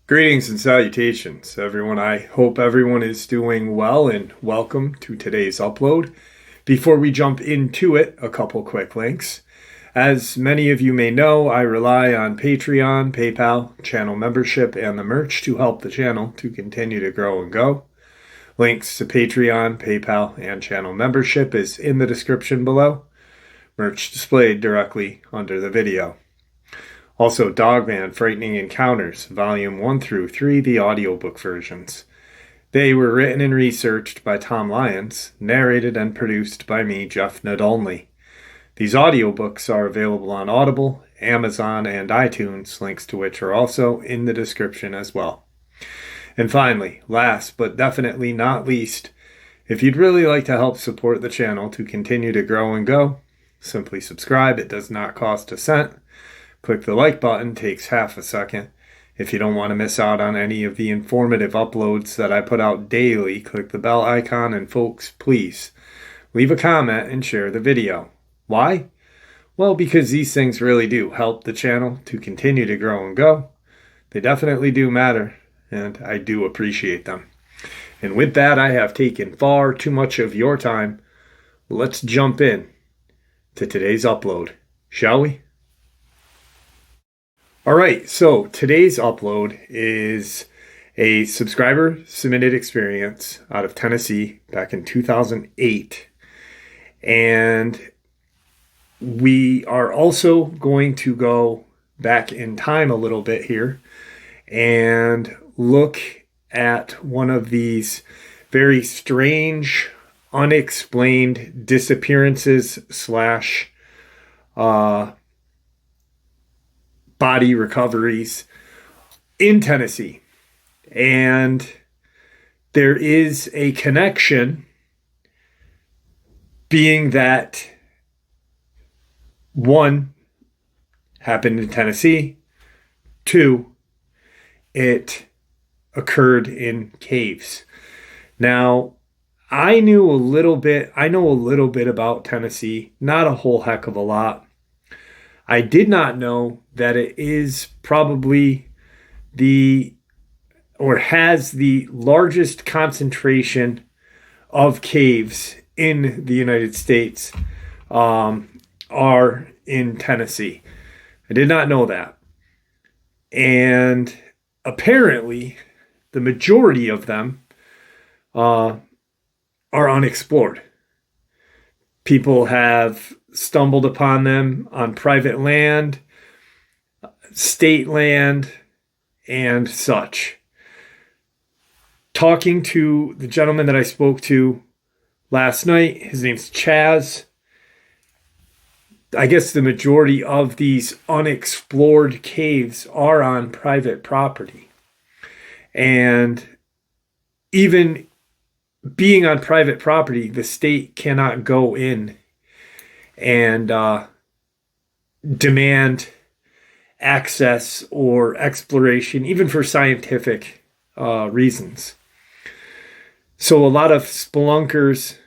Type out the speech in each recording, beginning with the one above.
Greetings and salutations, everyone. I hope everyone is doing well and welcome to today's upload. Before we jump into it, a couple quick links. As many of you may know, I rely on Patreon, PayPal, channel membership, and the merch to help the channel to continue to grow and go. Links to Patreon, PayPal, and channel membership is in the description below. Merch displayed directly under the video. Also, Dogman, Frightening Encounters, Volume 1 through 3, the audiobook versions. They were written and researched by Tom Lyons, narrated and produced by me, Jeff Nadolny. These audiobooks are available on Audible, Amazon, and iTunes, links to which are also in the description as well. And finally, last but definitely not least, if you'd really like to help support the channel to continue to grow and go, simply subscribe. It does not cost a cent. Click the like button, takes half a second. If you don't want to miss out on any of the informative uploads that I put out daily, click the bell icon, and folks, please leave a comment and share the video. Why? Well, because these things really do help the channel to continue to grow and go. They definitely do matter, and I do appreciate them. And with that, I have taken far too much of your time. Let's jump in to today's upload, shall we? All right, so today's upload is a subscriber submitted experience out of Tennessee back in 2008. And we are also going to go back in time a little bit here and look at one of these very strange, unexplained disappearances slash body recoveries in Tennessee. And there is a connection, being that one, happened in Tennessee, two, it occurred in caves. Now, I know a little bit about Tennessee, not a whole heck of a lot. I did not know that it is probably has the largest concentration of caves in the United States are in Tennessee. I did not know that. And apparently, the majority of them are unexplored. People have stumbled upon them on private land, state land, and such. Talking to the gentleman that I spoke to last night, his name's Chaz. I guess the majority of these unexplored caves are on private property. And even being on private property, the state cannot go in and demand access or exploration, even for scientific reasons. So a lot of spelunkers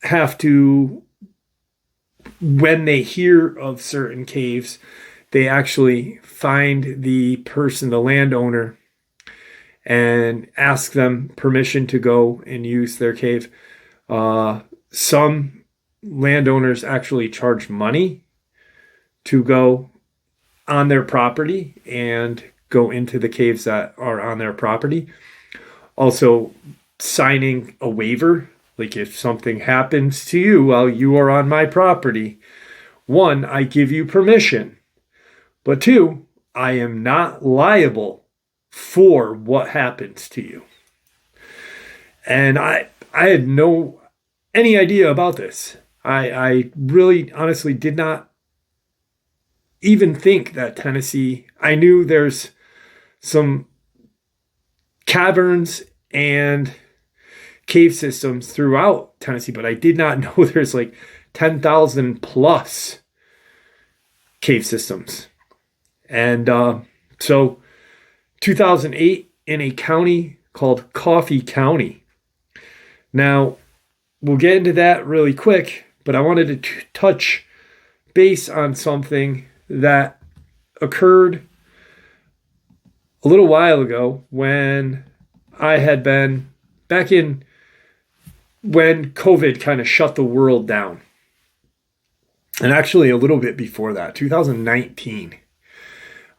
have to, when they hear of certain caves, they actually find the person, the landowner, and ask them permission to go and use their cave. Some landowners actually charge money to go on their property and go into the caves that are on their property. Also, signing a waiver, like if something happens to you while you are on my property, one, I give you permission, but two, I am not liable for what happens to you. And I had any idea about this. I really honestly did not even think that Tennessee, I knew there's some caverns and cave systems throughout Tennessee, but I did not know there's like 10,000 plus cave systems. And so 2008 in a county called Coffee County. Now, we'll get into that really quick, but I wanted to touch base on something that occurred a little while ago when I had been back in when COVID kind of shut the world down. And actually a little bit before that, 2019,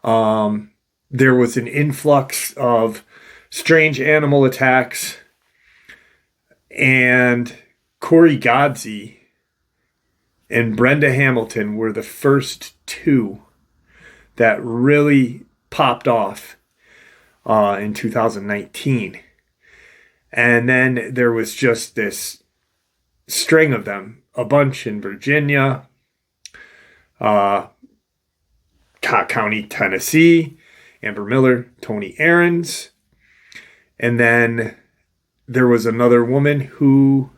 there was an influx of strange animal attacks, and Corey Godsey and Brenda Hamilton were the first two that really popped off in 2019. And then there was just this string of them, a bunch in Virginia, Cobb County, Tennessee, Amber Miller, Tony Aarons. And then there was another woman who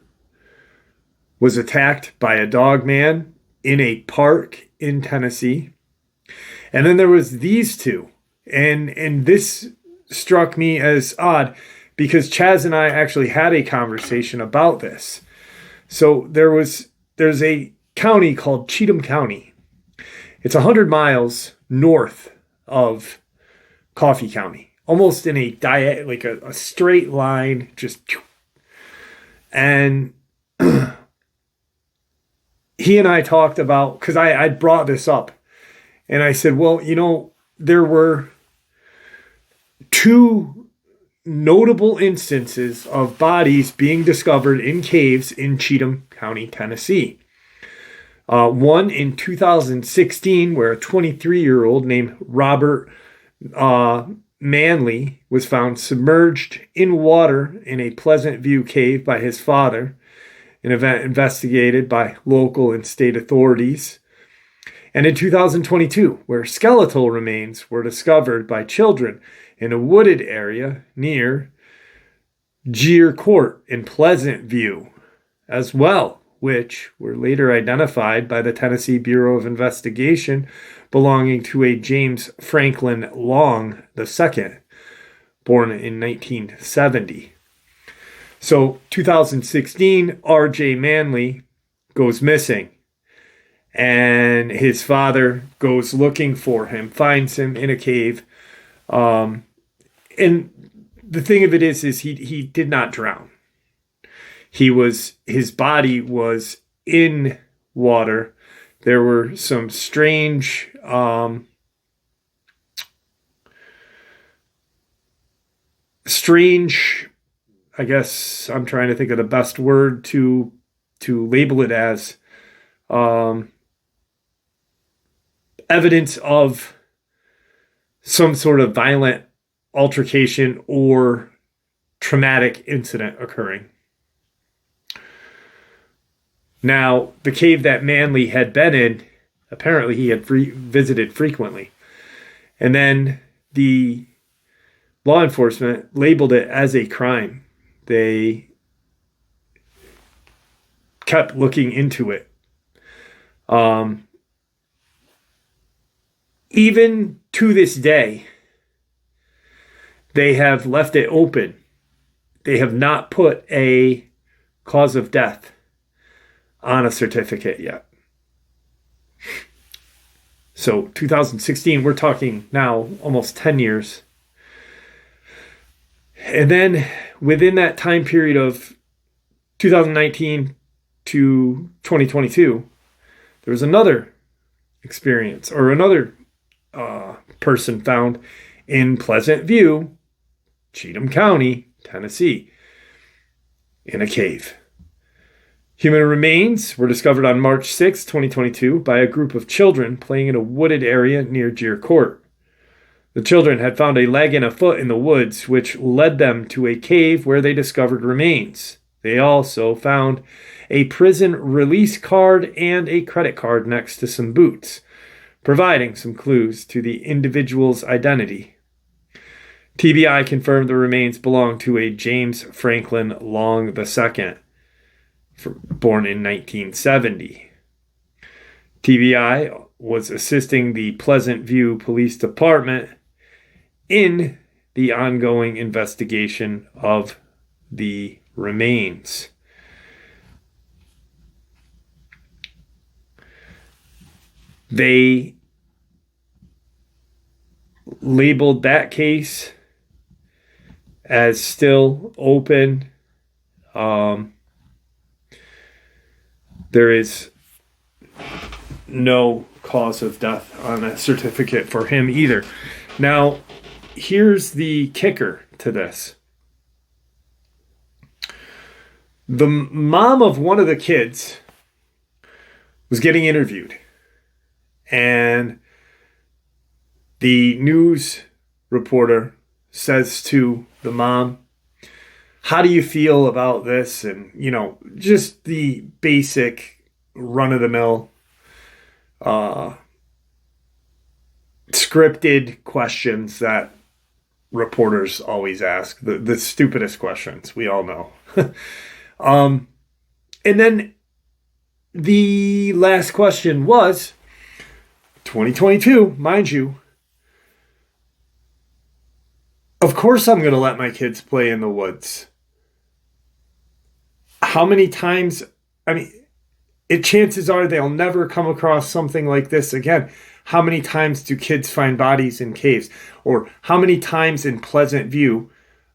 was attacked by a dogman in a park in Tennessee. And then there was these two. And this struck me as odd because Chaz and I actually had a conversation about this. So there's a county called Cheatham County. It's 100 miles north of Coffee County, almost in a straight line, just. And he and I talked about, because I brought this up, and I said, well, there were two notable instances of bodies being discovered in caves in Cheatham County, Tennessee. One in 2016, where a 23-year-old named Robert Manley was found submerged in water in a Pleasant View cave by his father, an event investigated by local and state authorities. And in 2022, where skeletal remains were discovered by children in a wooded area near Gier Court in Pleasant View as well, which were later identified by the Tennessee Bureau of Investigation belonging to a James Franklin Long II, born in 1970. So 2016, R.J. Manley goes missing, and his father goes looking for him, finds him in a cave. And the thing of it is he did not drown. His body was in water. There were some strange I guess I'm trying to think of the best word to label it as, evidence of some sort of violent altercation or traumatic incident occurring. Now, the cave that Manley had been in, apparently he had visited frequently. And then the law enforcement labeled it as a crime. They kept looking into it. Even to this day, they have left it open. They have not put a cause of death on a certificate yet. So 2016, we're talking now almost 10 years. And then within that time period of 2019 to 2022, there was another experience or another person found in Pleasant View, Cheatham County, Tennessee, in a cave. Human remains were discovered on March 6, 2022, by a group of children playing in a wooded area near Gier Court. The children had found a leg and a foot in the woods, which led them to a cave where they discovered remains. They also found a prison release card and a credit card next to some boots, providing some clues to the individual's identity. TBI confirmed the remains belonged to a James Franklin Long II, born in 1970. TBI was assisting the Pleasant View Police Department in the ongoing investigation of the remains. They labeled that case as still open. There is no cause of death on that certificate for him either. Now, here's the kicker to this. The mom of one of the kids was getting interviewed, and the news reporter says to the mom, "How do you feel about this?" And, just the basic run-of-the-mill scripted questions that reporters always ask, the stupidest questions, we all know. And then the last question was 2022, mind you. Of course I'm going to let my kids play in the woods. How many times, chances are they'll never come across something like this again. How many times do kids find bodies in caves? Or how many times in Pleasant View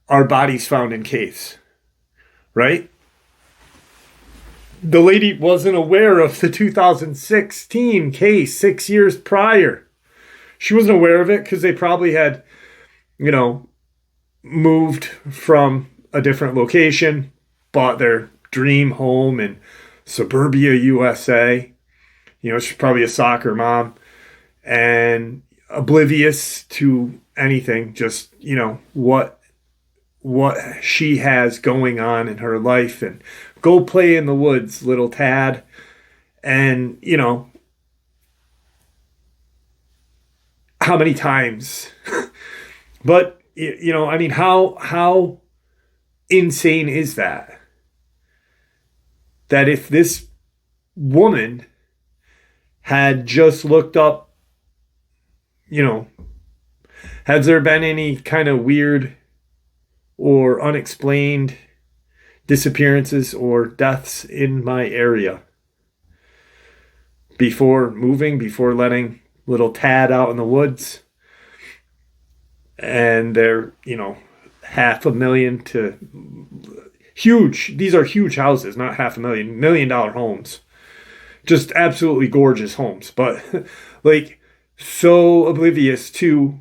are bodies found in caves? Right? The lady wasn't aware of the 2016 case 6 years prior. She wasn't aware of it because they probably had, moved from a different location, bought their dream home in suburbia USA. She's probably a soccer mom and oblivious to anything, just, what she has going on in her life, and go play in the woods, little Tad. And, how many times? But, how insane is that? That if this woman had just looked up, has there been any kind of weird or unexplained disappearances or deaths in my area before moving, before letting little Tad out in the woods? And they're, $500,000 to huge. These are huge houses, not $500,000, $1 million homes. Just absolutely gorgeous homes. But so oblivious to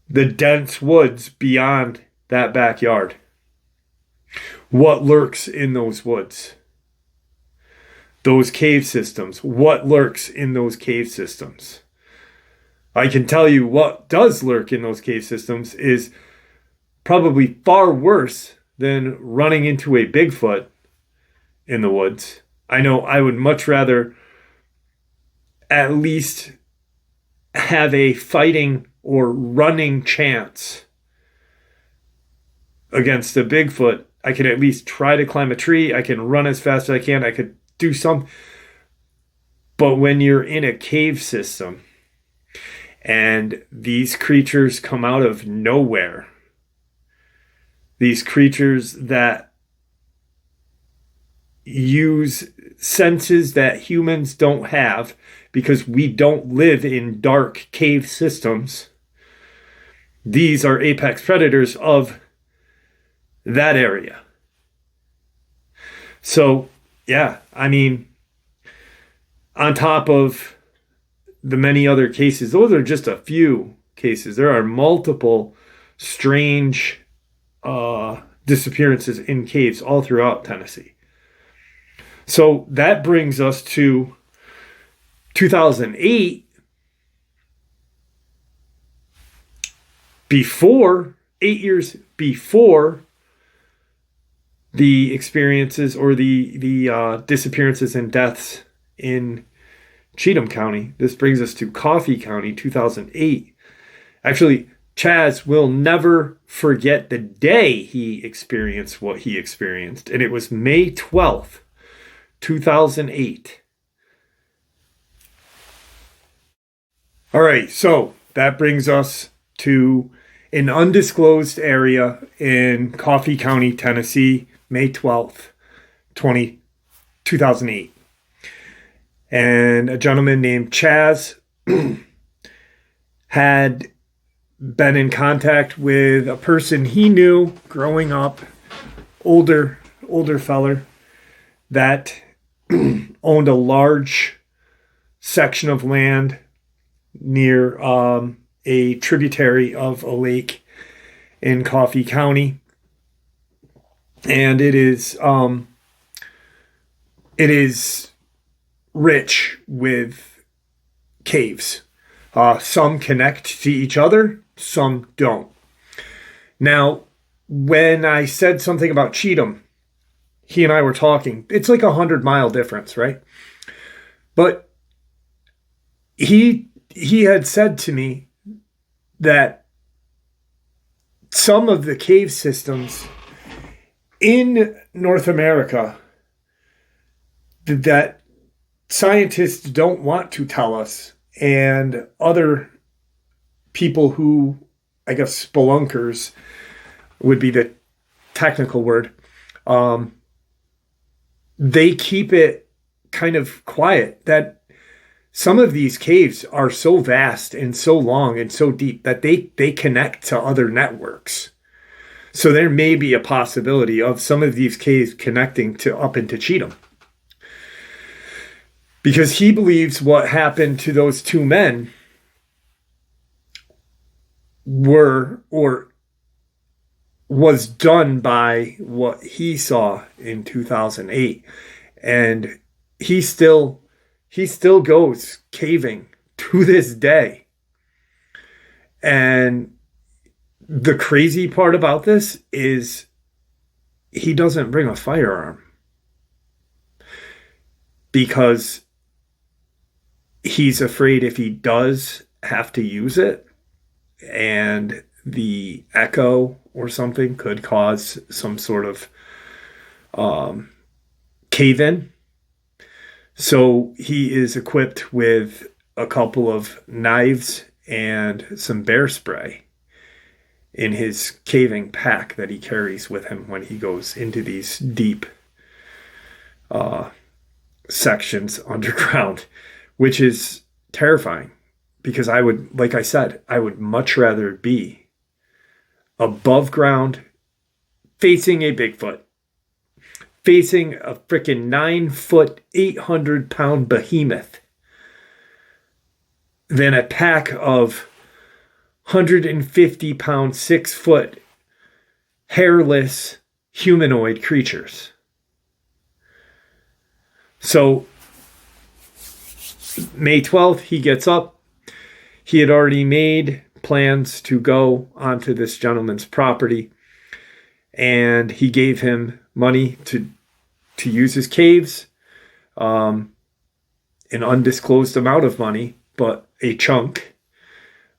the dense woods beyond that backyard. What lurks in those woods? Those cave systems. What lurks in those cave systems? I can tell you what does lurk in those cave systems is probably far worse than running into a Bigfoot in the woods. I know I would much rather at least have a fighting or running chance against a Bigfoot. I can at least try to climb a tree. I can run as fast as I can. I could do some. But when you're in a cave system and these creatures come out of nowhere, these creatures that use senses that humans don't have because we don't live in dark cave systems, these are apex predators of that area. So, yeah, on top of the many other cases, those are just a few cases. There are multiple strange disappearances in caves all throughout Tennessee. So that brings us to 2008, 8 years before the experiences or the disappearances and deaths in Cheatham County. This brings us to Coffee County, 2008. Actually, Chaz will never forget the day he experienced what he experienced, and it was May 12th, 2008. All right, so that brings us to an undisclosed area in Coffee County, Tennessee, May 12th, 2008. And a gentleman named Chaz had been in contact with a person he knew growing up, older feller, that owned a large section of land near a tributary of a lake in Coffee County. And it is rich with caves. Some connect to each other, some don't. Now, when I said something about Cheatham, he and I were talking. It's like 100-mile difference, right? But he had said to me that some of the cave systems in North America that scientists don't want to tell us, and other people who, I guess, spelunkers would be the technical word, they keep it kind of quiet, that some of these caves are so vast and so long and so deep that they connect to other networks. So there may be a possibility of some of these caves connecting to up into Cheatham. Because he believes what happened to those two men was done by what he saw in 2008. And he still goes caving to this day. And the crazy part about this is he doesn't bring a firearm, because he's afraid if he does have to use it and the echo or something could cause some sort of cave-in. So he is equipped with a couple of knives and some bear spray in his caving pack that he carries with him when he goes into these deep sections underground, which is terrifying, because I would, like I said, I would much rather be above ground facing a Bigfoot, facing a freaking 9-foot, 800-pound behemoth, than a pack of 150-pound, 6-foot, hairless humanoid creatures. So May 12th, he gets up. He had already made plans to go onto this gentleman's property, and he gave him money to use his caves, an undisclosed amount of money, but a chunk,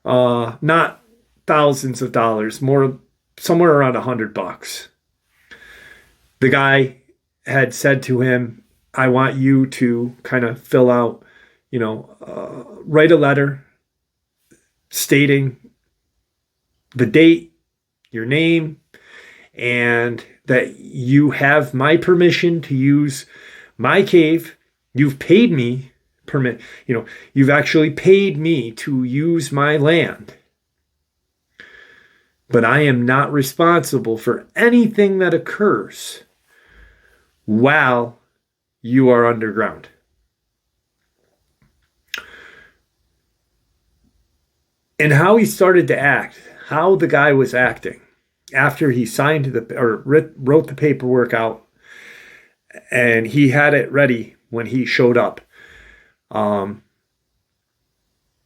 not thousands of dollars, more, somewhere around $100. The guy had said to him, I want you to kind of fill out, write a letter stating the date, your name, and that you have my permission to use my cave. You've paid me you've actually paid me to use my land. But I am not responsible for anything that occurs while you are underground. And how he started to act, how the guy was acting after he signed wrote the paperwork out, and he had it ready when he showed up. So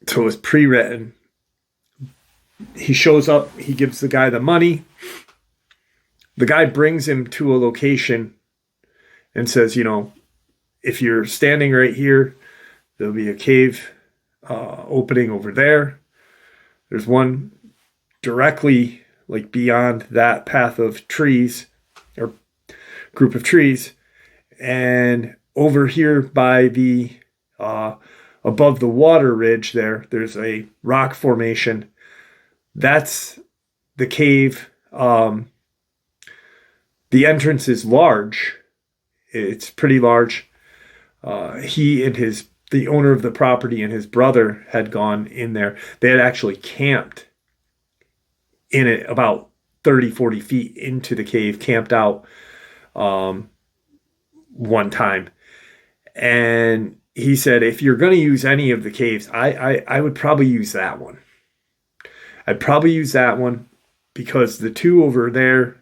it was pre-written. He shows up, he gives the guy the money. The guy brings him to a location and says, if you're standing right here, there'll be a cave opening over there. There's one directly beyond that path of trees or group of trees. And over here by the above the water ridge there's a rock formation. That's the cave. The entrance is large. It's pretty large. He and his the owner of the property and his brother had gone in there. They had actually camped in it about 30, 40 feet into the cave, camped out one time. And he said, if you're going to use any of the caves, I would probably use that one. I'd probably use that one because the two over there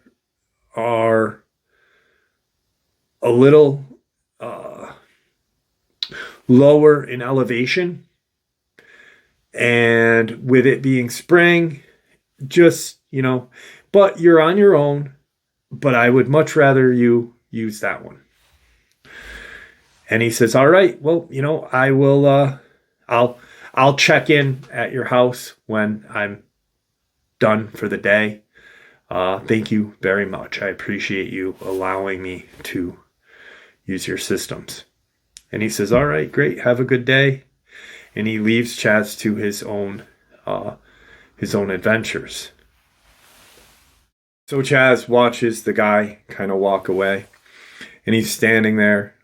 are a little lower in elevation. And with it being spring, just, but you're on your own. But I would much rather you use that one. And he says, all right, well, I will, I'll check in at your house when I'm done for the day. Thank you very much. I appreciate you allowing me to use your systems. And he says, all right, great. Have a good day. And he leaves Chaz to his own adventures. So Chaz watches the guy kind of walk away, and he's standing there.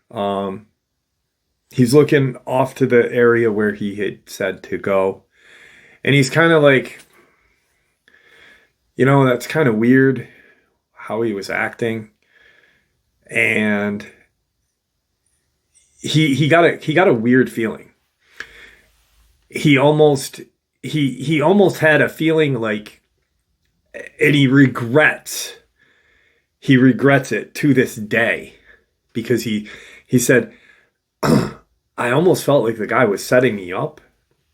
He's looking off to the area where he had said to go. And he's kind of like, that's kind of weird how he was acting. And he got a weird feeling. He almost had a feeling like, and he regrets it to this day, because he said, I almost felt like the guy was setting me up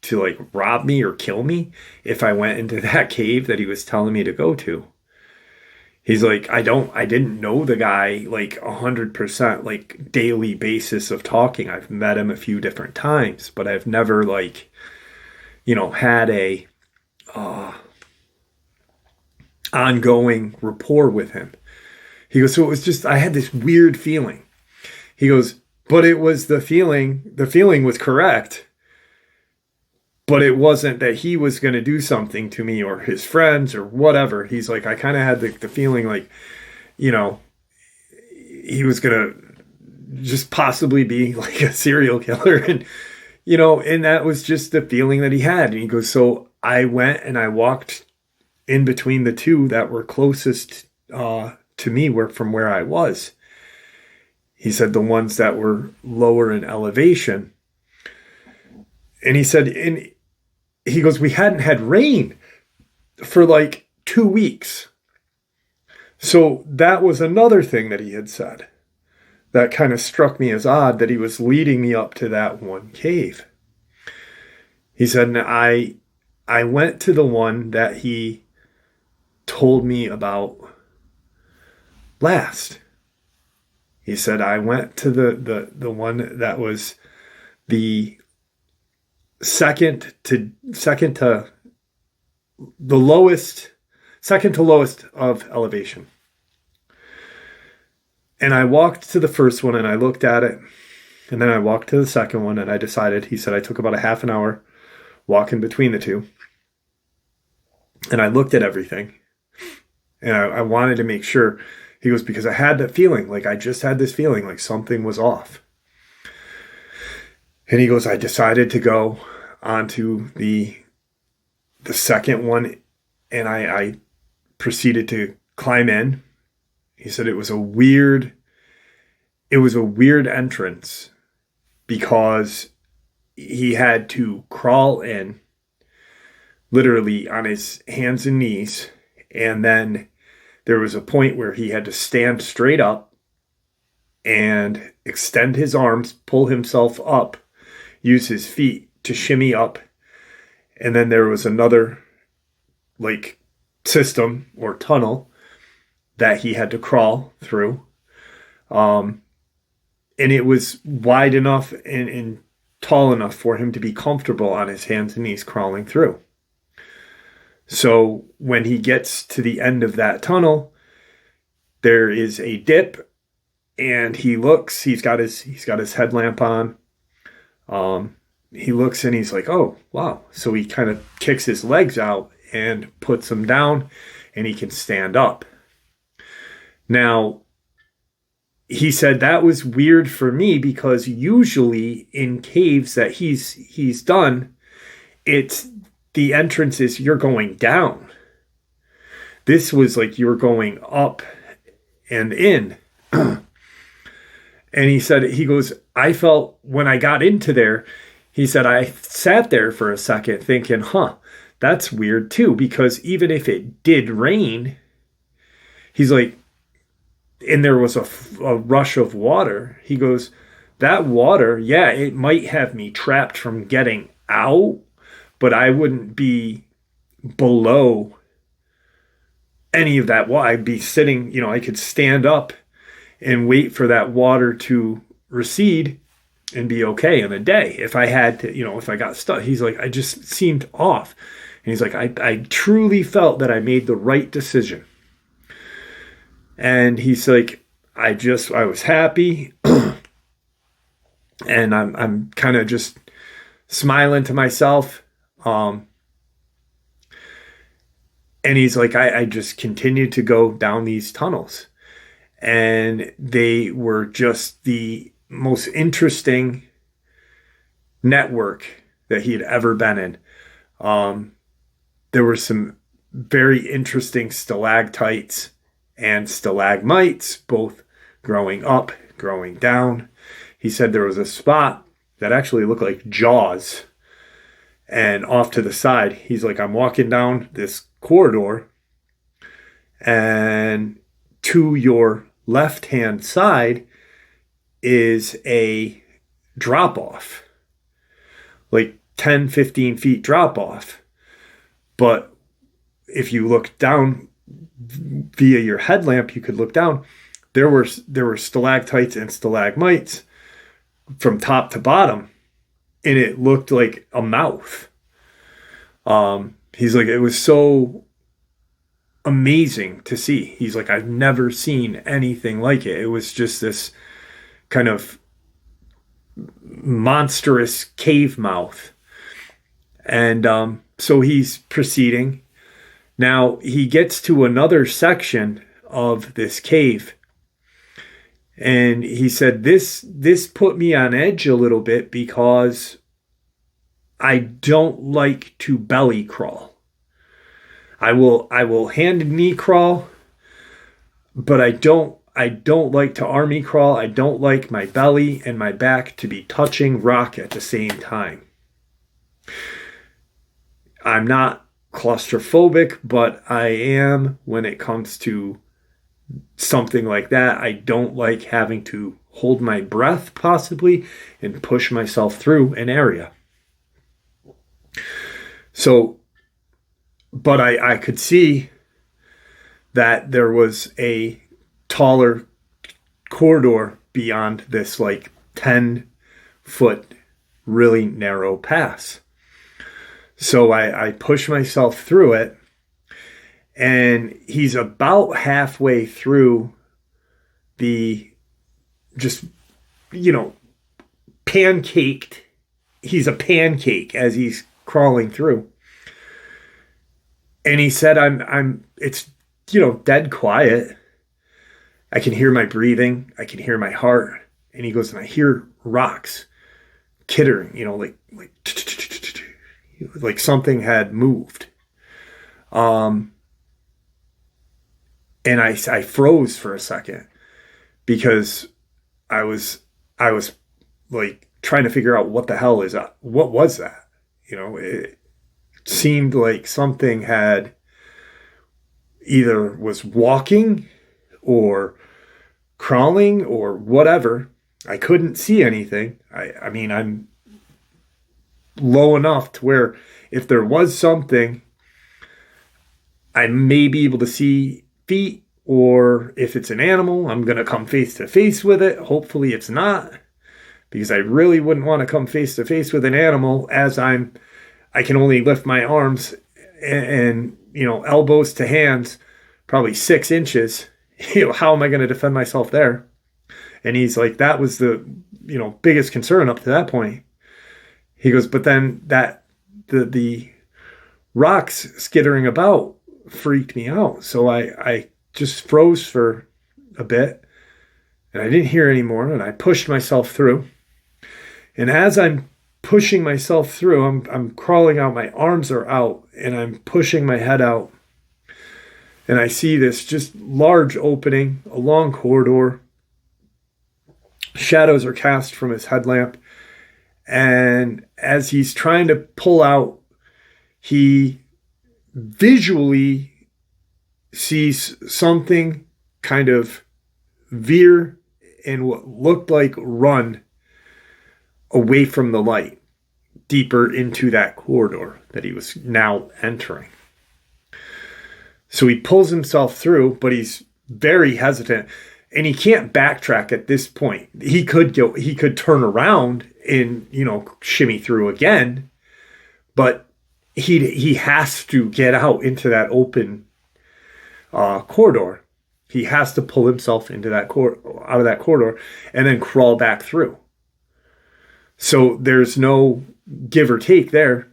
to like rob me or kill me if I went into that cave that he was telling me to go to. He's like, I didn't know the guy like 100%, like daily basis of talking. I've met him a few different times, but I've never like, had a ongoing rapport with him. He goes, so it was just, I had this weird feeling. He goes, but it was the feeling was correct, but it wasn't that he was going to do something to me or his friends or whatever. He's like, I kind of had the feeling like, he was going to just possibly be like a serial killer. And, and that was just the feeling that he had. And he goes, so I went and I walked in between the two that were closest to me from where I was. He said the ones that were lower in elevation. And he said, he goes, we hadn't had rain for like 2 weeks. So that was another thing that he had said that kind of struck me as odd, that he was leading me up to that one cave. He said, and I went to the one that he told me about last. He said, I went to the one that was the second to lowest of elevation. And I walked to the first one and I looked at it. And then I walked to the second one and I decided, he said, I took about a half an hour walking between the two. And I looked at everything. And I wanted to make sure. He goes, because I had that feeling, like I just had this feeling like something was off. And he goes, I decided to go onto the second one, and I proceeded to climb in. He said it was a weird entrance because he had to crawl in literally on his hands and knees, and then there was a point where he had to stand straight up and extend his arms, pull himself up, use his feet to shimmy up. And then there was another like system or tunnel that he had to crawl through. And it was wide enough and tall enough for him to be comfortable on his hands and knees crawling through. So when he gets to the end of that tunnel, there is a dip, and he looks. He's got his headlamp on. He looks and he's like, "Oh, wow!" So he kind of kicks his legs out and puts them down, and he can stand up. Now, he said that was weird for me because usually in caves that he's done, it's the entrance is you're going down. This was like you were going up and in. And he said, he goes, I felt when I got into there, he said, I sat there for a second thinking, that's weird too, because even if it did rain, he's like, and there was a rush of water, he goes, that water, yeah, it might have me trapped from getting out, but I wouldn't be below any of that water. I'd be sitting, I could stand up and wait for that water to recede and be okay in a day. If I had to, if I got stuck, he's like, I just seemed off. And he's like, I truly felt that I made the right decision. And he's like, I was happy. And I'm kind of just smiling to myself. And he's like, I just continued to go down these tunnels. And they were just the most interesting network that he had ever been in. There were some very interesting stalactites and stalagmites, both growing up, growing down. He said there was a spot that actually looked like jaws. And off to the side, he's like, I'm walking down this corridor, and to your left-hand side is a drop-off, like 10, 15 feet drop-off. But if you look down via your headlamp, you could look down. There were stalactites and stalagmites from top to bottom, and it looked like a mouth. He's like, it was so amazing to see. He's like, I've never seen anything like it. It was just this kind of monstrous cave mouth. And so he's proceeding. Now he gets to another section of this cave. And he said, this put me on edge a little bit because I don't like to belly crawl. I will hand and knee crawl, but I don't like to army crawl. I don't like my belly and my back to be touching rock at the same time. I'm not claustrophobic, but I am when it comes to something like that. I don't like having to hold my breath possibly and push myself through an area. So, but I could see that there was a taller corridor beyond this like 10-foot really narrow pass. So I push myself through it, and he's about halfway through the just, pancaked. He's a pancake as he's crawling through. And he said, it's, dead quiet. I can hear my breathing. I can hear my heart. And he goes, and I hear rocks kittering, like something had moved. And I froze for a second because I was like trying to figure out what the hell is that? What was that? It seemed like something had either was walking or crawling or whatever. I couldn't see anything. I mean, I'm low enough to where if there was something, I may be able to see feet, or if it's an animal, I'm going to come face to face with it. Hopefully it's not, because I really wouldn't want to come face to face with an animal as I can only lift my arms and elbows to hands, probably 6 inches. How am I going to defend myself there? And he's like, that was the, biggest concern up to that point. He goes, but then the rocks skittering about freaked me out. So I just froze for a bit. And I didn't hear anymore, and I pushed myself through. And as I'm pushing myself through, I'm crawling out, my arms are out, and I'm pushing my head out. And I see this just large opening, a long corridor. Shadows are cast from his headlamp. And as he's trying to pull out, he visually sees something kind of veer and what looked like run away from the light, deeper into that corridor that he was now entering. So he pulls himself through, but he's very hesitant, and he can't backtrack at this point. He could turn around and, shimmy through again, but he has to get out into that open corridor. He has to pull himself into that out of that corridor and then crawl back through. So there's no give or take there.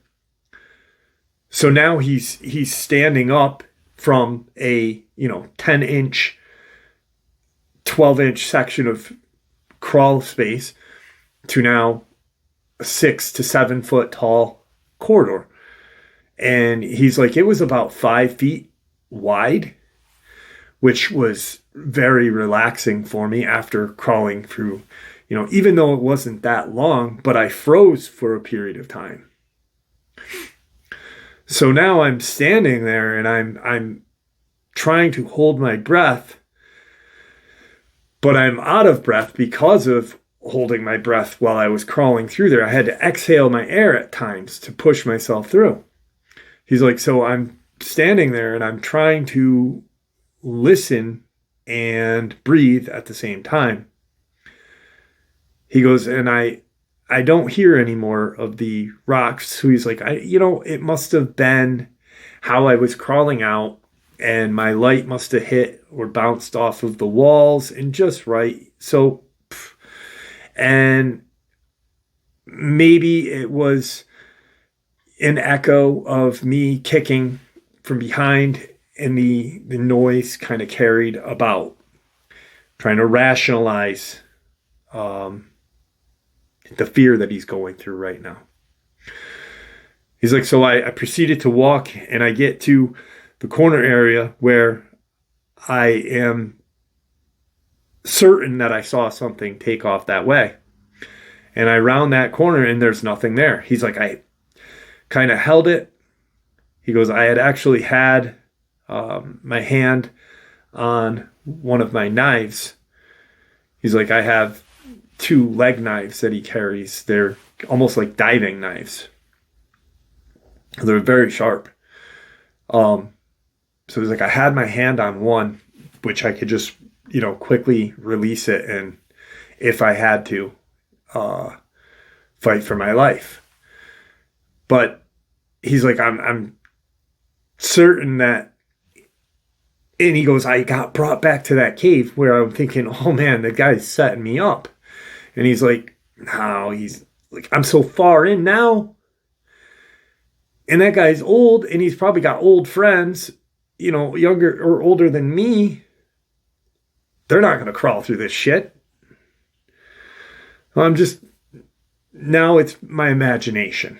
So now he's standing up from a 10-inch, 12-inch section of crawl space to now a 6 to 7 foot tall corridor. And he's like, it was about 5 feet wide, which was very relaxing for me after crawling through, even though it wasn't that long, but I froze for a period of time. So now I'm standing there and I'm trying to hold my breath, but I'm out of breath because of holding my breath while I was crawling through there. I had to exhale my air at times to push myself through. He's like, so I'm standing there and I'm trying to listen and breathe at the same time. He goes, and I don't hear any more of the rocks. So he's like, it must have been how I was crawling out and my light must have hit or bounced off of the walls and just right. So, and maybe it was an echo of me kicking from behind, and the noise kind of carried about, trying to rationalize the fear that he's going through right now. He's like, so I proceeded to walk, and I get to the corner area where I am certain that I saw something take off that way. And I round that corner, and there's nothing there. He's like, I kind of held it. He goes, I had actually had my hand on one of my knives. He's like, I have 2 leg knives that he carries. They're almost like diving knives. They're very sharp. So he's like, I had my hand on one, which I could just, quickly release it, and if I had to, fight for my life. But he's like, I'm certain that, and he goes, I got brought back to that cave where I'm thinking, oh man, the guy's setting me up. And he's like, no, he's like, I'm so far in now. And that guy's old, and he's probably got old friends, younger or older than me. They're not going to crawl through this shit. Well, now it's my imagination.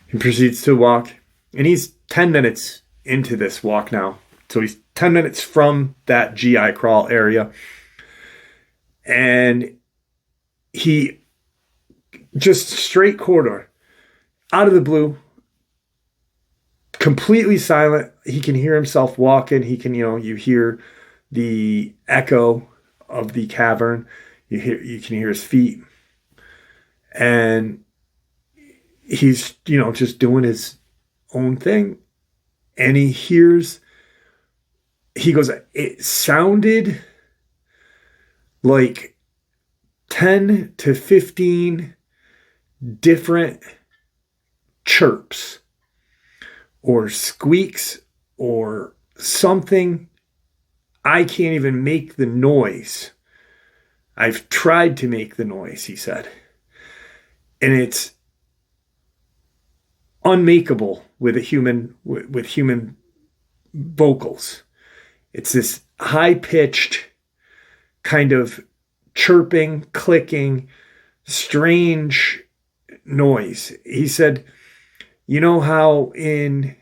He proceeds to walk, and he's 10 minutes into this walk now. So he's 10 minutes from that GI crawl area. And he just straight corridor, out of the blue, completely silent. He can hear himself walking. He can, you hear the echo of the cavern. You can hear his feet. And he's, just doing his own thing. And he goes, it sounded like 10 to 15 different chirps or squeaks or something. I can't even make the noise. I've tried to make the noise, he said. And it's unmakeable with human vocals. It's this high-pitched kind of chirping, clicking, strange noise. He said, you know how in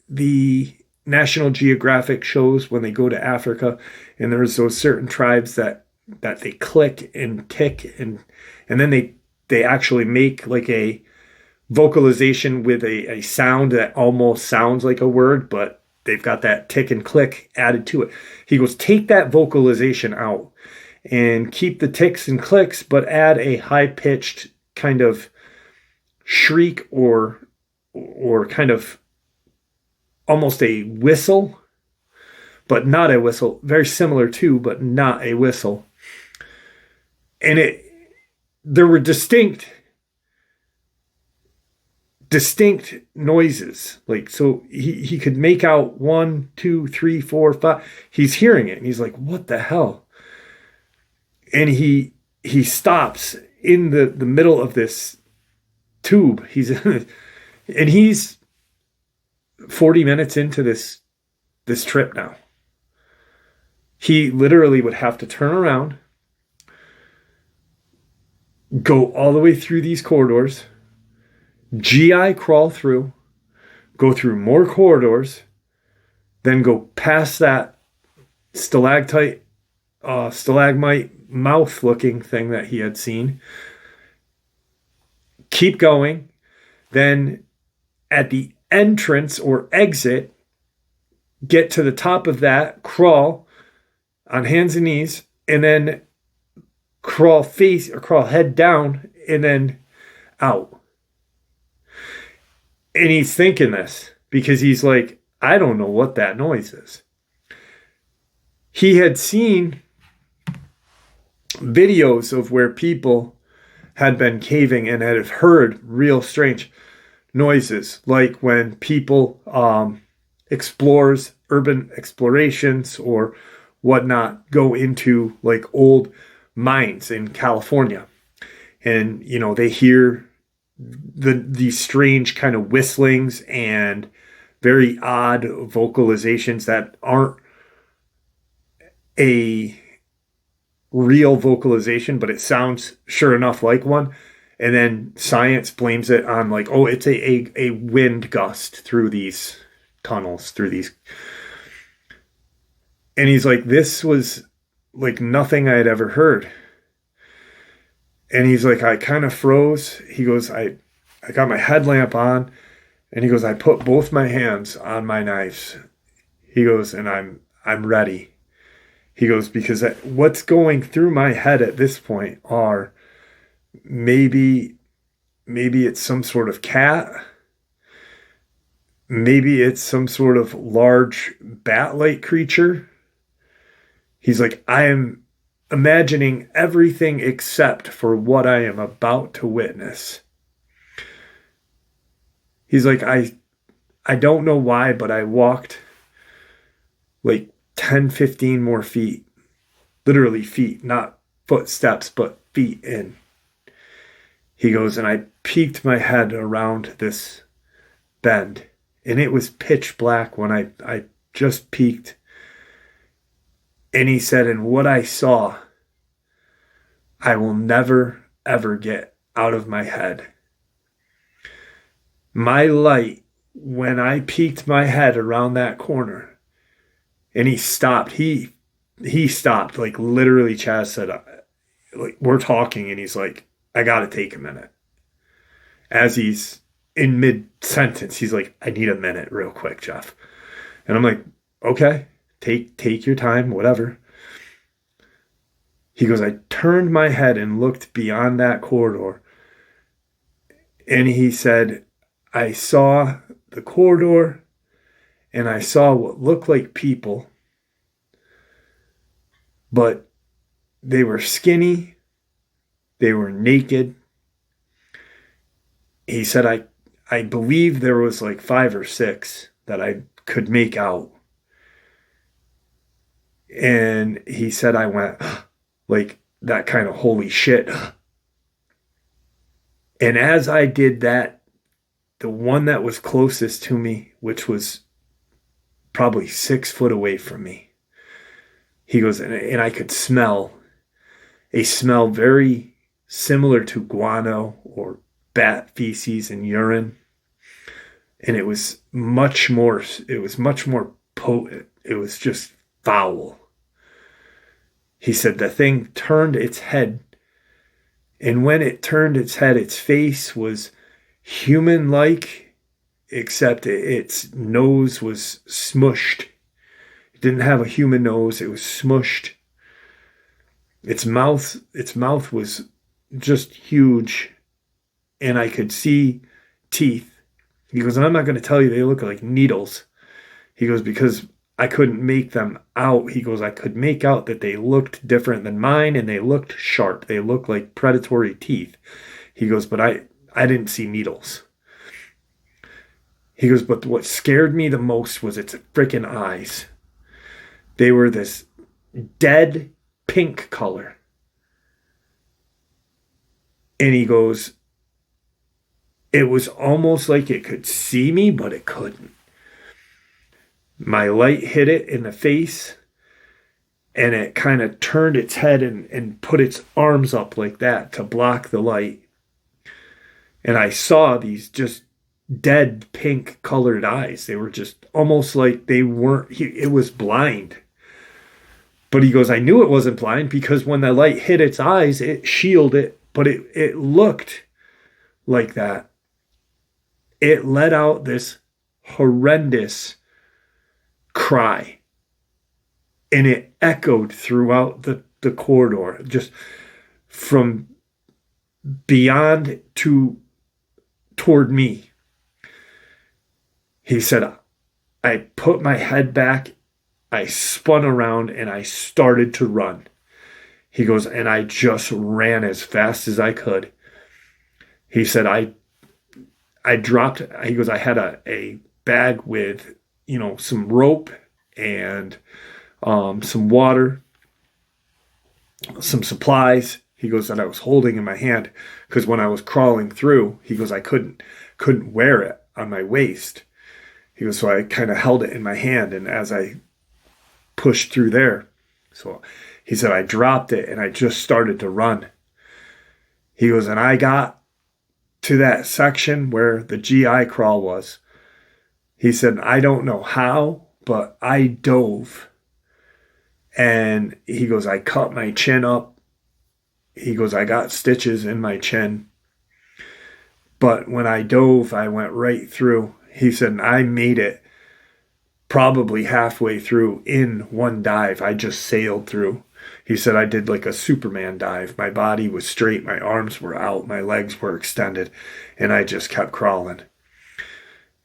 the National Geographic shows when they go to Africa and there's those certain tribes that they click and tick and then they actually make like a vocalization with a sound that almost sounds like a word, but they've got that tick and click added to it. He goes, take that vocalization out and keep the ticks and clicks, but add a high-pitched kind of shriek or kind of almost a whistle, but not a whistle, very similar to, but not a whistle. And there were distinct noises. Like, so he could make out 1, 2, 3, 4, 5. He's hearing it and he's like, what the hell? And he stops in the middle of this tube. He's 40 minutes into this trip now. He literally would have to turn around, go all the way through these corridors, GI crawl through, go through more corridors, then go past that stalagmite mouth looking thing that he had seen, keep going, then at the entrance or exit, get to the top of that, crawl on hands and knees, and then crawl head down, and then out. And he's thinking this because he's like, I don't know what that noise is. He had seen videos of where people had been caving and had heard real strange noises, like when people explores urban explorations or whatnot go into like old mines in California, and they hear these strange kind of whistlings and very odd vocalizations that aren't a real vocalization, but it sounds sure enough like one. And then science blames it on like, oh, it's a wind gust through these tunnels, through these. And he's like, this was like nothing I had ever heard. And he's like, I kind of froze. He goes, I got my headlamp on, and he goes, I put both my hands on my knives. He goes, and I'm ready. He goes, because what's going through my head at this point are maybe it's some sort of cat. Maybe it's some sort of large bat-like creature. He's like, I am imagining everything except for what I am about to witness. He's like, I don't know why, but I walked like 10, 15 more feet. Literally feet, not footsteps, but feet in. He goes, and I peeked my head around this bend, and it was pitch black when I just peeked. And he said, and what I saw, I will never, ever get out of my head. My light, when I peeked my head around that corner, and he stopped, he stopped, like literally Chaz said, like we're talking, and he's like, I gotta take a minute. As he's in mid-sentence, he's like, I need a minute real quick, Jeff. And I'm like, okay. Take your time, whatever. He goes, I turned my head and looked beyond that corridor. And he said, I saw the corridor and I saw what looked like people, but they were skinny. They were naked. He said, I believe there was like 5 or 6 that I could make out. And he said, I went like that kind of holy shit. And as I did that, the one that was closest to me, which was probably 6 foot away from me, he goes, and I could smell a smell very similar to guano or bat feces and urine. And it was much more potent. It was just foul. He said the thing turned its head, and when it turned its head, its face was human-like, except its nose was smushed. It didn't have a human nose. It was smushed. Its mouth was just huge, and I could see teeth. He goes, and I'm not going to tell you they look like needles. He goes, because I couldn't make them out. He goes, I could make out that they looked different than mine, and they looked sharp. They looked like predatory teeth. He goes, but I didn't see needles. He goes, but what scared me the most was its freaking eyes. They were this dead pink color. And he goes, it was almost like it could see me, but it couldn't. My light hit it in the face, and it kind of turned its head and put its arms up like that to block the light. And I saw these just dead pink colored eyes. They were just almost like they weren't, it was blind. But he goes, I knew it wasn't blind because when the light hit its eyes, it shielded it, but it looked like that. It let out this horrendous cry, and it echoed throughout the corridor, just from beyond toward me. He said, I put my head back, I spun around, and I started to run. He goes, and I just ran as fast as I could. He said, I dropped, he goes, I had a bag with, some rope and some water, some supplies. He goes, that I was holding in my hand because when I was crawling through, he goes, I couldn't wear it on my waist. He goes, so I kind of held it in my hand, and as I pushed through there, so he said, I dropped it and I just started to run. He goes, and I got to that section where the GI crawl was. He said, I don't know how, but I dove. And he goes, I cut my chin up. He goes, I got stitches in my chin. But when I dove, I went right through. He said, I made it probably halfway through in one dive. I just sailed through. He said, I did like a Superman dive. My body was straight. My arms were out. My legs were extended. And I just kept crawling.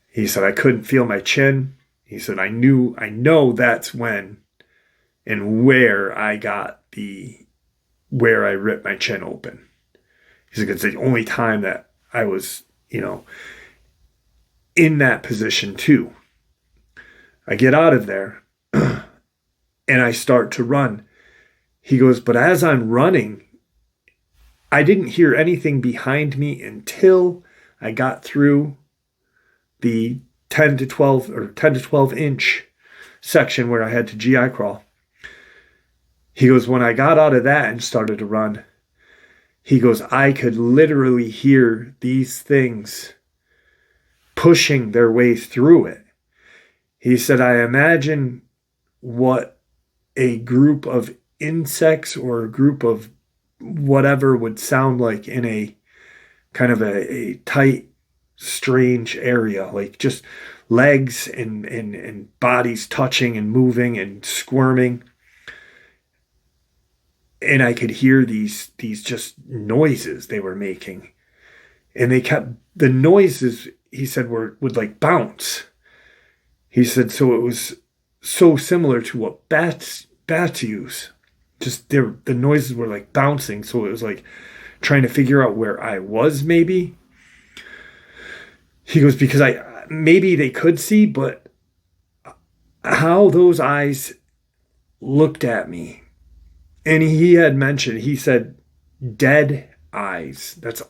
He said, I couldn't feel my chin. He said, I know that's when and where I got where I ripped my chin open. He said, it's the only time that I was, in that position too. I get out of there and I start to run. He goes, but as I'm running, I didn't hear anything behind me until I got through the 10 to 12 inch section where I had to GI crawl. He goes, when I got out of that and started to run, he goes, I could literally hear these things pushing their way through it. He said, I imagine what a group of insects or a group of whatever would sound like in a kind of a tight, strange area, like just legs and bodies touching and moving and squirming. And I could hear these just noises they were making. And the noises, he said, would like bounce. He said, so it was so similar to what bats use. Just the noises were like bouncing. So it was like trying to figure out where I was maybe. He goes, because maybe they could see, but how those eyes looked at me. And he had mentioned, he said, dead eyes. That's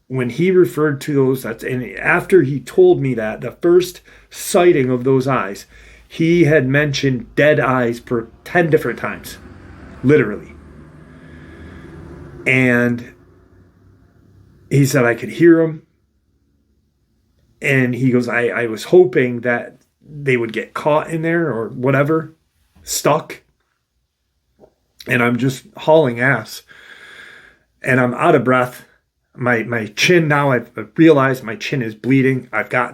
when he referred to those. And after he told me that, the first sighting of those eyes, he had mentioned dead eyes for 10 different times. Literally. And he said I could hear him. And he goes, I was hoping that they would get caught in there or whatever, stuck. And I'm just hauling ass. And I'm out of breath. My chin now, I've realized my chin is bleeding.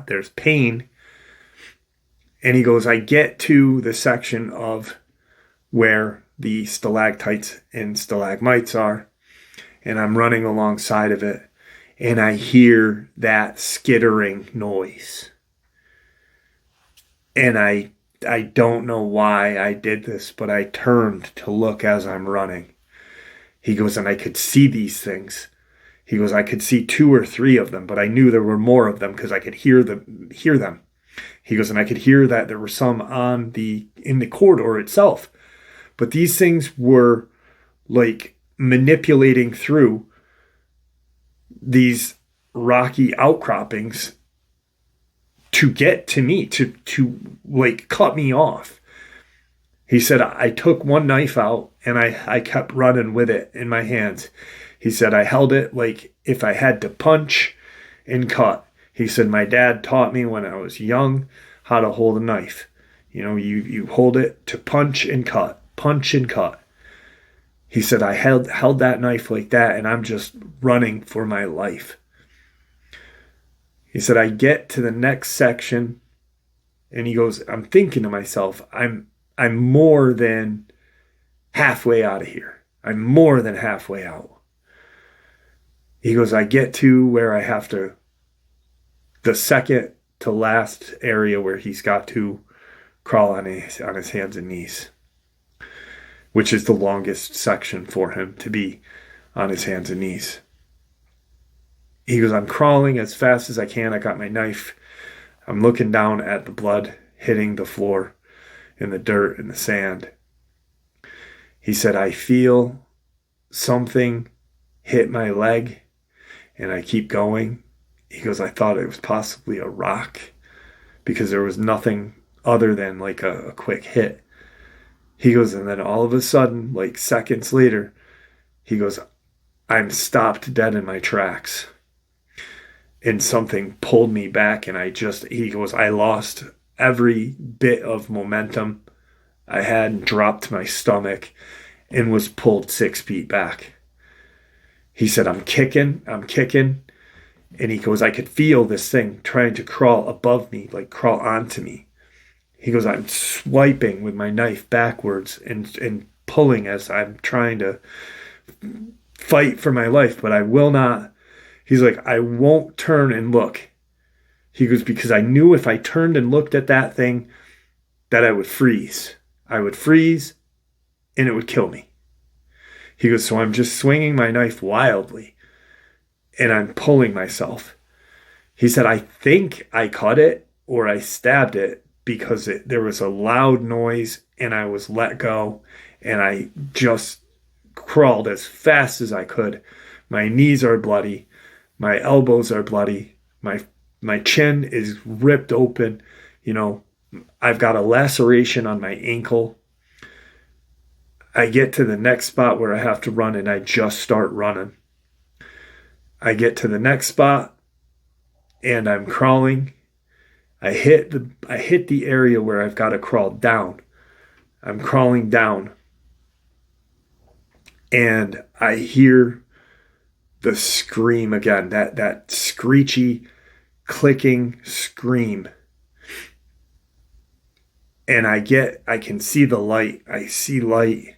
There's pain. And he goes, I get to the section of where the stalactites and stalagmites are. And I'm running alongside of it. And I hear that skittering noise. And I don't know why I did this, but I turned to look as I'm running. He goes, and I could see these things. He goes, I could see 2 or 3 of them, but I knew there were more of them because I could hear them. He goes, and I could hear that there were some in the corridor itself. But these things were like manipulating through these rocky outcroppings to get to me, to like cut me off. He said, I took one knife out and I kept running with it in my hands. He said, I held it like if I had to punch and cut. He said, my dad taught me when I was young how to hold a knife. You know, you hold it to punch and cut, punch and cut. He said, I held that knife like that and I'm just running for my life. He said, I get to the next section and he goes, I'm thinking to myself, I'm more than halfway out of here. I'm more than halfway out. He goes, I get to where I have to, the second to last area where he's got to crawl on his hands and knees, which is the longest section for him to be on his hands and knees. He goes, I'm crawling as fast as I can. I got my knife. I'm looking down at the blood hitting the floor and the dirt and the sand. He said, I feel something hit my leg and I keep going. He goes, I thought it was possibly a rock because there was nothing other than like a quick hit. He goes, and then all of a sudden, like seconds later, he goes, I'm stopped dead in my tracks. And something pulled me back and he goes, I lost every bit of momentum I had, dropped my stomach and was pulled 6 feet back. He said, I'm kicking. And he goes, I could feel this thing trying to crawl above me, like crawl onto me. He goes, I'm swiping with my knife backwards and pulling as I'm trying to fight for my life, but I will not. He's like, I won't turn and look. He goes, because I knew if I turned and looked at that thing, that I would freeze. I would freeze and it would kill me. He goes, so I'm just swinging my knife wildly and I'm pulling myself. He said, I think I cut it or I stabbed it because there was a loud noise and I was let go and I just crawled as fast as I could. My knees are bloody. My elbows are bloody. My chin is ripped open. You know, I've got a laceration on my ankle. I get to the next spot where I have to run and I just start running. I get to the next spot and I'm crawling. I hit the area where I've got to crawl down. I'm crawling down. And I hear the scream again, that screechy, clicking scream. And I can see the light. I see light.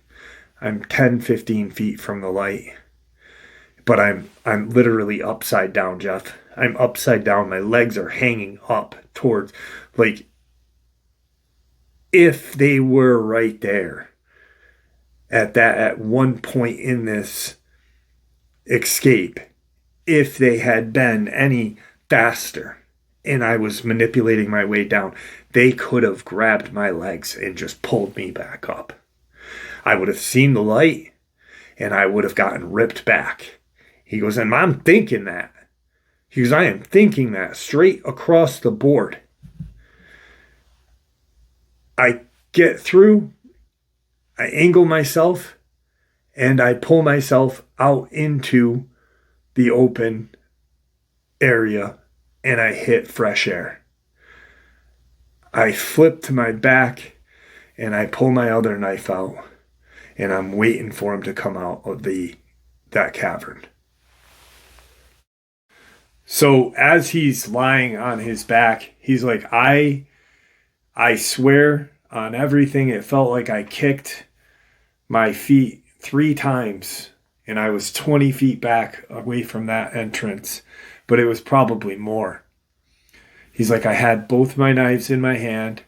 I'm 10, 15 feet from the light. But I'm literally upside down, Jeff. I'm upside down. My legs are hanging up towards, like, if they were right there at one point in this escape, if they had been any faster and I was manipulating my way down, they could have grabbed my legs and just pulled me back up. I would have seen the light and I would have gotten ripped back. He goes, and I'm thinking that. He goes, I am thinking that straight across the board. I get through, I angle myself, and I pull myself out into the open area and I hit fresh air. I flip to my back and I pull my other knife out and I'm waiting for him to come out of that cavern. So as he's lying on his back, he's like, I swear on everything, it felt like I kicked my feet 3 times and I was 20 feet back away from that entrance, but it was probably more. He's like, I had both my knives in my hand.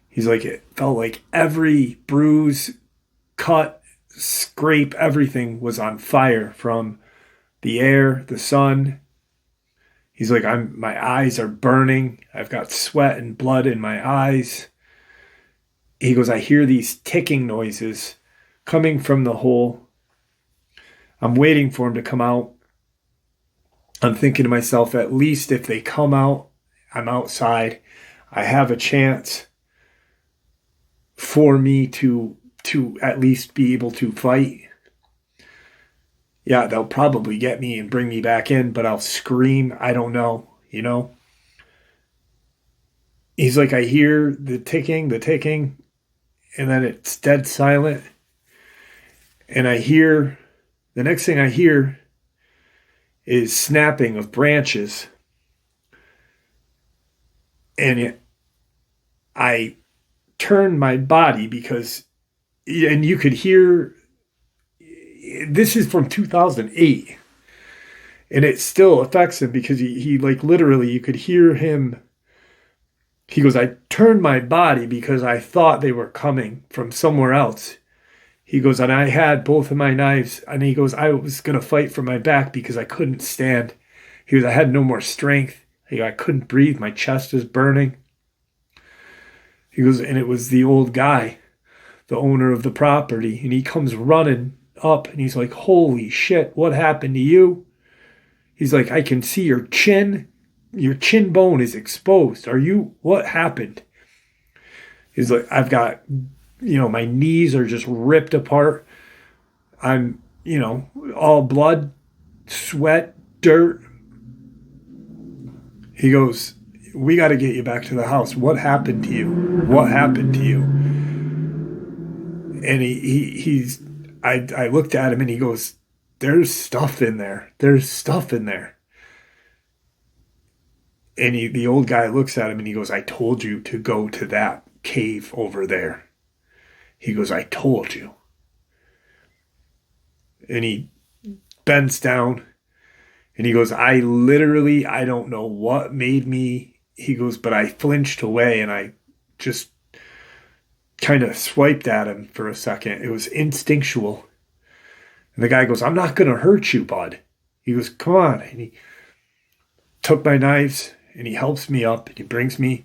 He's like, it felt like every bruise, cut, scrape, everything was on fire from the air, the sun. He's like, my eyes are burning. I've got sweat and blood in my eyes. He goes, I hear these ticking noises coming from the hole. I'm waiting for him to come out. I'm thinking to myself, at least if they come out, I'm outside. I have a chance for me to at least be able to fight. Yeah, they'll probably get me and bring me back in, but I'll scream. I don't know, He's like, I hear the ticking, and then it's dead silent. And the next thing I hear is snapping of branches. And I turned my body and you could hear, this is from 2008. And it still affects him because he like literally, you could hear him. He goes, I turned my body because I thought they were coming from somewhere else. He goes, and I had both of my knives. And he goes, I was going to fight for my back because I couldn't stand. He goes, I had no more strength. He goes, I couldn't breathe. My chest is burning. He goes, and it was the old guy, the owner of the property. And he comes running up and he's like, holy shit, what happened to you? He's like, I can see your chin bone is exposed. What happened? He's like, I've got, my knees are just ripped apart. I'm, all blood, sweat, dirt. He goes, we got to get you back to the house. What happened to you? What happened to you? And I looked at him and he goes, there's stuff in there. There's stuff in there. And the old guy looks at him and he goes, I told you to go to that cave over there. He goes, I told you. And he bends down and he goes, I don't know what made me. He goes, but I flinched away and I just kind of swiped at him for a second. It was instinctual. And the guy goes, I'm not going to hurt you, bud. He goes, come on. And he took my knives and he helps me up and he brings me.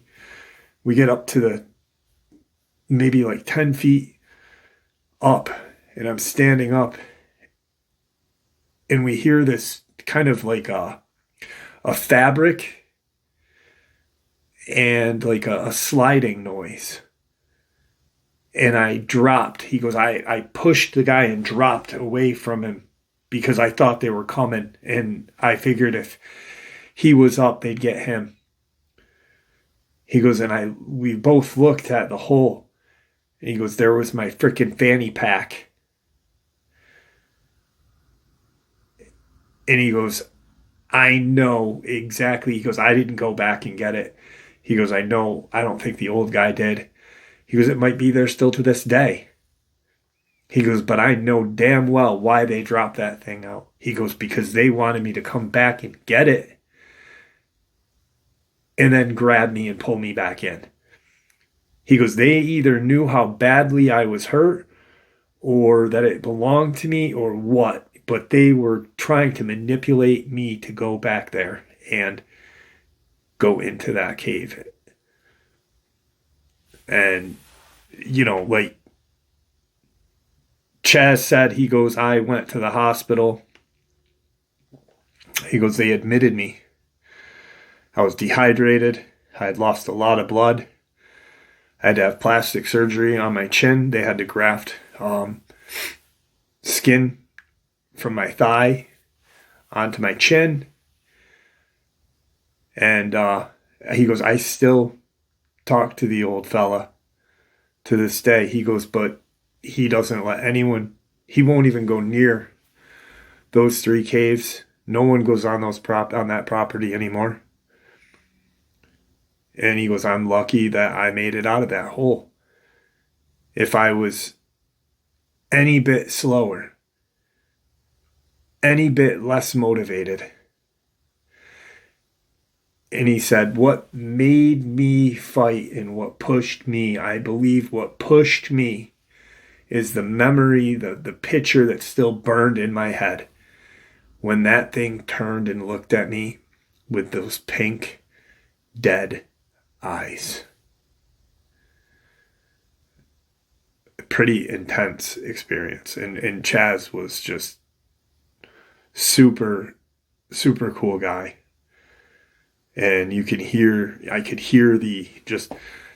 We get up to maybe like 10 feet up and I'm standing up and we hear this kind of like a fabric and like a sliding noise. And I dropped. He goes, I pushed the guy and dropped away from him because I thought they were coming. And I figured if he was up, they'd get him. He goes, and we both looked at the hole. And he goes, there was my freaking fanny pack. And he goes, I know exactly. He goes, I didn't go back and get it. He goes, I know. I don't think the old guy did. He goes, it might be there still to this day. He goes, but I know damn well why they dropped that thing out. He goes, because they wanted me to come back and get it and then grab me and pull me back in. He goes, they either knew how badly I was hurt or that it belonged to me or what, but they were trying to manipulate me to go back there and go into that cave. And, like Chaz said, he goes, I went to the hospital. He goes, they admitted me. I was dehydrated. I had lost a lot of blood. I had to have plastic surgery on my chin. They had to graft skin from my thigh onto my chin. And he goes, I still talk to the old fella to this day. He goes, but he doesn't let anyone, he won't even go near those 3 caves. No one goes on on that property anymore. And he goes, I'm lucky that I made it out of that hole. If I was any bit slower, any bit less motivated. And he said, what made me fight and what pushed me, I believe what pushed me is the memory, the picture that's still burned in my head. When that thing turned and looked at me with those pink, dead eyes. Pretty intense experience. And Chaz was just super, super cool guy. And I could hear the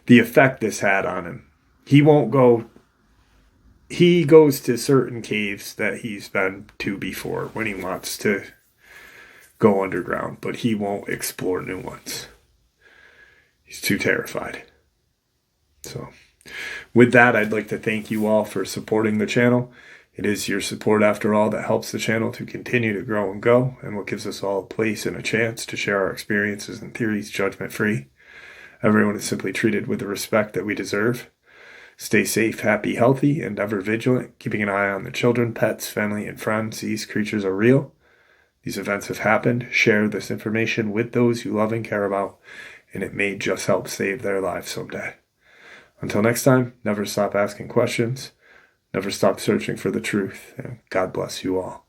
effect this had on him. He goes to certain caves that he's been to before when he wants to go underground, but he won't explore new ones. He's too terrified. So with that, I'd like to thank you all for supporting the channel. It is your support, after all, that helps the channel to continue to grow and go, and what gives us all a place and a chance to share our experiences and theories judgment-free. Everyone is simply treated with the respect that we deserve. Stay safe, happy, healthy, and ever vigilant, keeping an eye on the children, pets, family, and friends. These creatures are real. These events have happened. Share this information with those you love and care about, and it may just help save their lives someday. Until next time, never stop asking questions. Never stop searching for the truth, and God bless you all.